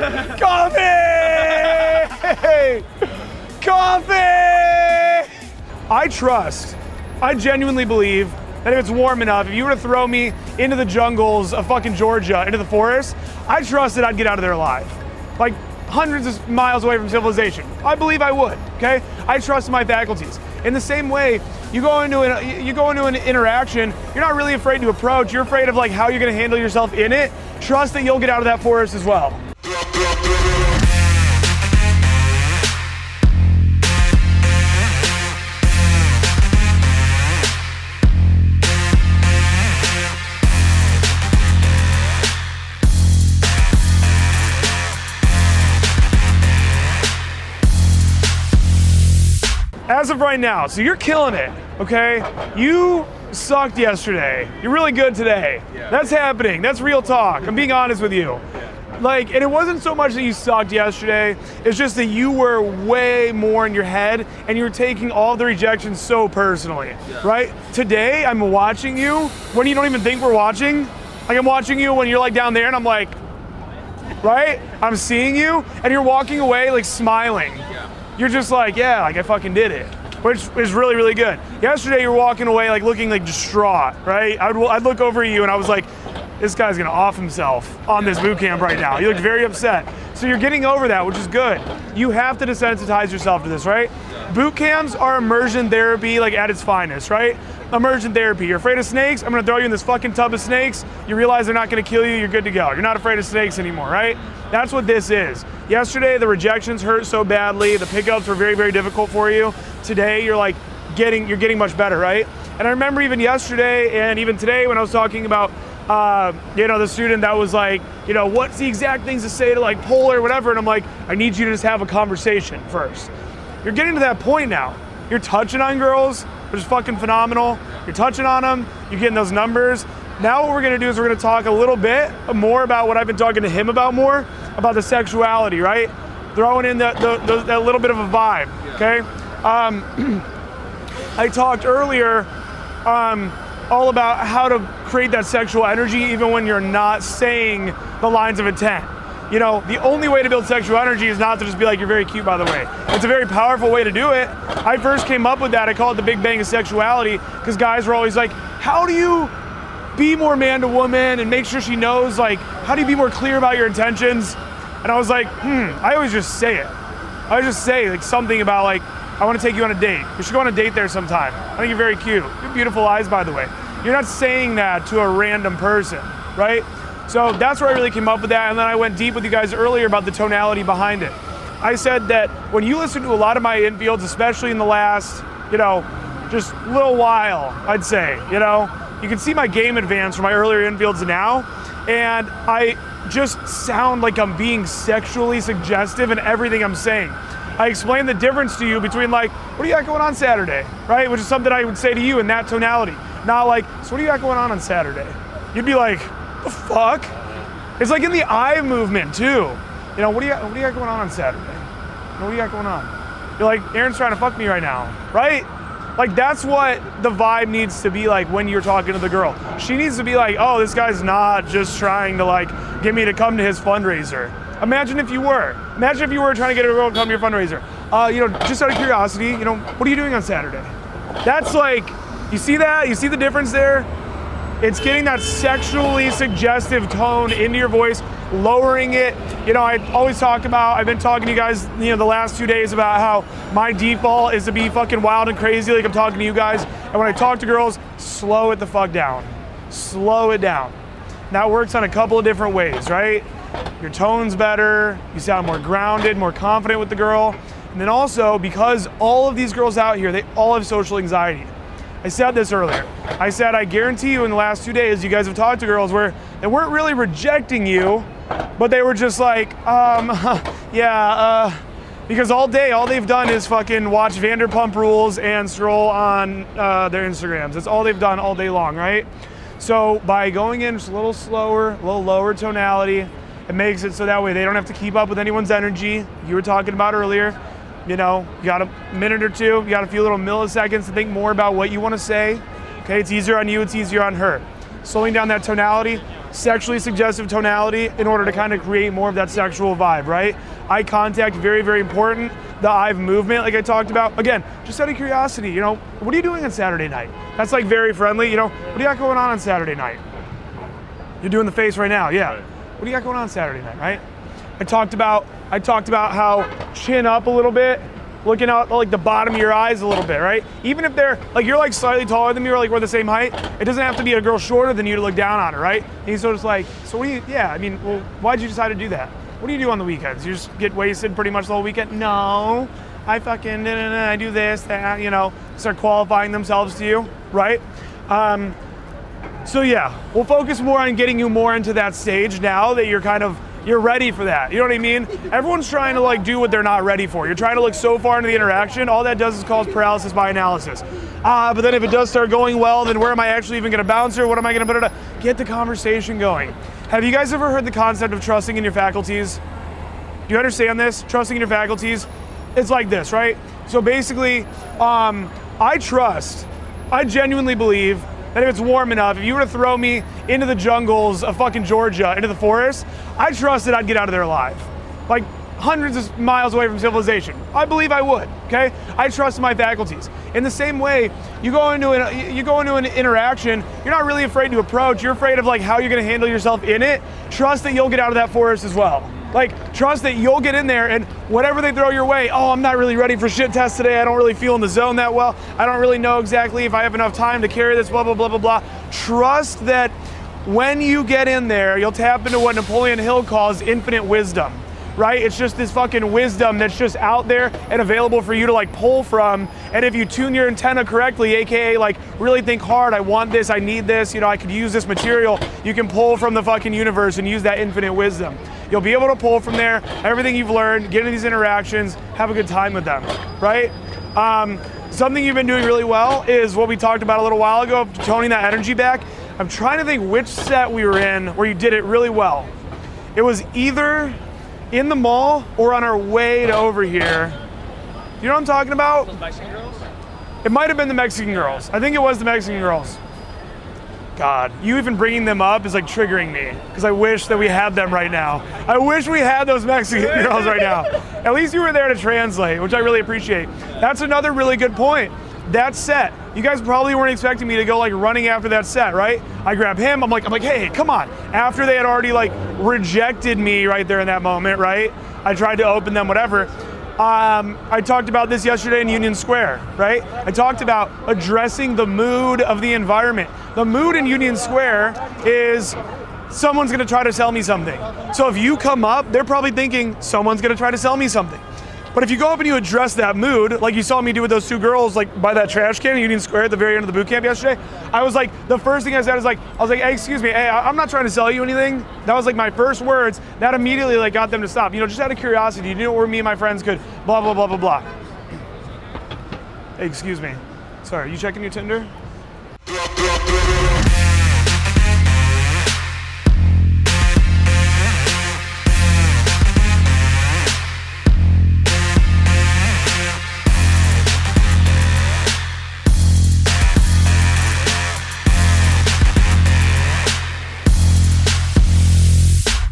Coffee! Coffee! I genuinely believe that if it's warm enough, if you were to throw me into the jungles of fucking Georgia, into the forest, I trust that I'd get out of there alive. Like hundreds of miles away from civilization. I believe I would, okay? I trust my faculties. In the same way, you go into an interaction, you're not really afraid to approach, you're afraid of like how you're gonna handle yourself in it. Trust that you'll get out of that forest as well. As of right now, so you're killing it, okay? You sucked yesterday. You're really good today. Yeah. That's happening. That's real talk. I'm being honest with you. Yeah. Like, and it wasn't so much that you sucked yesterday, it's just that you were way more in your head and you were taking all the rejections so personally, right? Today, I'm watching you when you don't even think we're watching. Like, I'm watching you when you're like down there and I'm like, right? I'm seeing you and you're walking away like smiling. You're just like, yeah, like I fucking did it, which is really, really good. Yesterday you were walking away like looking like distraught, right? I'd look over at you and I was like, this guy's gonna off himself on this boot camp right now. You look very upset. So you're getting over that, which is good. You have to desensitize yourself to this, right? Boot camps are immersion therapy like at its finest, right? Immersion therapy. You're afraid of snakes? I'm gonna throw you in this fucking tub of snakes. You realize they're not gonna kill you, you're good to go. You're not afraid of snakes anymore, right? That's what this is. Yesterday, the rejections hurt so badly. The pickups were very, very difficult for you. Today, you're like you're getting much better, right? And I remember even yesterday and even today when I was talking about, the student that was like, what's the exact things to say to like Polar or whatever. And I'm like, I need you to just have a conversation first. You're getting to that point now. You're touching on girls, which is fucking phenomenal. You're touching on them, you're getting those numbers. Now what we're gonna do is we're gonna talk a little bit more about what I've been talking to him about more, about the sexuality, right? Throwing in that little bit of a vibe, okay? I talked earlier all about how to create that sexual energy even when you're not saying the lines of intent. The only way to build sexual energy is not to just be like, you're very cute, by the way. It's a very powerful way to do it. I first came up with that. I call it the Big Bang of Sexuality because guys were always like, how do you be more man to woman and make sure she knows, like, how do you be more clear about your intentions? And I was like, I always just say it. I always just say like something about like, I want to take you on a date. We should go on a date there sometime. I think you're very cute. You have beautiful eyes, by the way. You're not saying that to a random person, right? So that's where I really came up with that. And then I went deep with you guys earlier about the tonality behind it. I said that when you listen to a lot of my infields, especially in the last, just little while, I'd say, you can see my game advance from my earlier infields to now. And I just sound like I'm being sexually suggestive in everything I'm saying. I explain the difference to you between like, what do you got going on Saturday, right? Which is something I would say to you in that tonality. Not like, so what do you got going on Saturday? You'd be like, the fuck? It's like in the eye movement too. What do you got going on Saturday? What do you got going on? You're like, Aaron's trying to fuck me right now, right? Like that's what the vibe needs to be like when you're talking to the girl. She needs to be like, oh, this guy's not just trying to like get me to come to his fundraiser. Imagine if you were. Imagine if you were trying to get a girl to come to your fundraiser. Just out of curiosity, what are you doing on Saturday? That's like, you see that? You see the difference there? It's getting that sexually suggestive tone into your voice, lowering it. I always talk about, I've been talking to you guys, the last 2 days about how my default is to be fucking wild and crazy like I'm talking to you guys. And when I talk to girls, slow it the fuck down. Slow it down. That works on a couple of different ways, right? Your tone's better, you sound more grounded, more confident with the girl. And then also, because all of these girls out here, they all have social anxiety. I said this earlier. I said, I guarantee you in the last 2 days, you guys have talked to girls where they weren't really rejecting you, but they were just like, because all day, all they've done is fucking watch Vanderpump Rules and scroll on their Instagrams. That's all they've done all day long, right? So by going in just a little slower, a little lower tonality, it makes it so that way they don't have to keep up with anyone's energy. You were talking about earlier. You got a minute or two, you got a few little milliseconds to think more about what you want to say. Okay, it's easier on you, it's easier on her. Slowing down that tonality, sexually suggestive tonality in order to kind of create more of that sexual vibe, right? Eye contact, very, very important. The eye movement, like I talked about. Again, just out of curiosity, you know, what are you doing on Saturday night? That's like very friendly, you know, what do you got going on Saturday night? You're doing the face right now, yeah. Right. What do you got going on Saturday night, right? I talked about how chin up a little bit, looking out like the bottom of your eyes a little bit, right? Even if they're like, you're like slightly taller than me or like we're the same height, it doesn't have to be a girl shorter than you to look down on her, right? And he's sort of like, so what do you, yeah, I mean, well, why'd you decide to do that? What do you do on the weekends? You just get wasted pretty much the whole weekend? No, I fucking, I do this, that, you know, start qualifying themselves to you, right? So yeah, we'll focus more on getting you more into that stage now that you're ready for that. You know what I mean? Everyone's trying to like do what they're not ready for. You're trying to look so far into the interaction, all that does is cause paralysis by analysis. But then if it does start going well, then where am I actually even gonna bounce her? What am I gonna put her to? Get the conversation going. Have you guys ever heard the concept of trusting in your faculties? Do you understand this? Trusting in your faculties? It's like this, right? So basically, I genuinely believe that if it's warm enough, if you were to throw me into the jungles of fucking Georgia, into the forest, I trust that I'd get out of there alive. Like hundreds of miles away from civilization. I believe I would, okay? I trust my faculties. In the same way, you go into an interaction, you're not really afraid to approach, you're afraid of like how you're gonna handle yourself in it. Trust that you'll get out of that forest as well. Like, trust that you'll get in there and whatever they throw your way, oh, I'm not really ready for shit test today, I don't really feel in the zone that well, I don't really know exactly if I have enough time to carry this, blah, blah, blah, blah, blah. Trust that when you get in there, you'll tap into what Napoleon Hill calls infinite wisdom, right? It's just this fucking wisdom that's just out there and available for you to like pull from. And if you tune your antenna correctly, AKA like really think hard, I want this, I need this, you know, I could use this material, you can pull from the fucking universe and use that infinite wisdom. You'll be able to pull from there, everything you've learned, get into these interactions, have a good time with them, right? Something you've been doing really well is what we talked about a little while ago, toning that energy back. I'm trying to think which set we were in where you did it really well. It was either in the mall or on our way to over here. You know what I'm talking about? Those Mexican girls? It might have been the Mexican girls. I think it was the Mexican girls. God, you even bringing them up is like triggering me because I wish that we had them right now. I wish we had those Mexican girls right now. At least you were there to translate, which I really appreciate. That's another really good point. That set, you guys probably weren't expecting me to go like running after that set, right? I grab him, I'm like, hey, come on. After they had already like rejected me right there in that moment, right? I tried to open them, whatever. I talked about this yesterday in Union Square, right? I talked about addressing the mood of the environment. The mood in Union Square is someone's gonna try to sell me something. So if you come up, they're probably thinking someone's gonna try to sell me something. But if you go up and you address that mood, like you saw me do with those two girls, like by that trash can in Union Square at the very end of the boot camp yesterday, I was like, the first thing I said is like, hey, excuse me, hey, I'm not trying to sell you anything. That was like my first words. That immediately like got them to stop. You know, just out of curiosity, you know where me and my friends could blah, blah, blah, blah, blah. Hey, excuse me. Sorry, you checking your Tinder?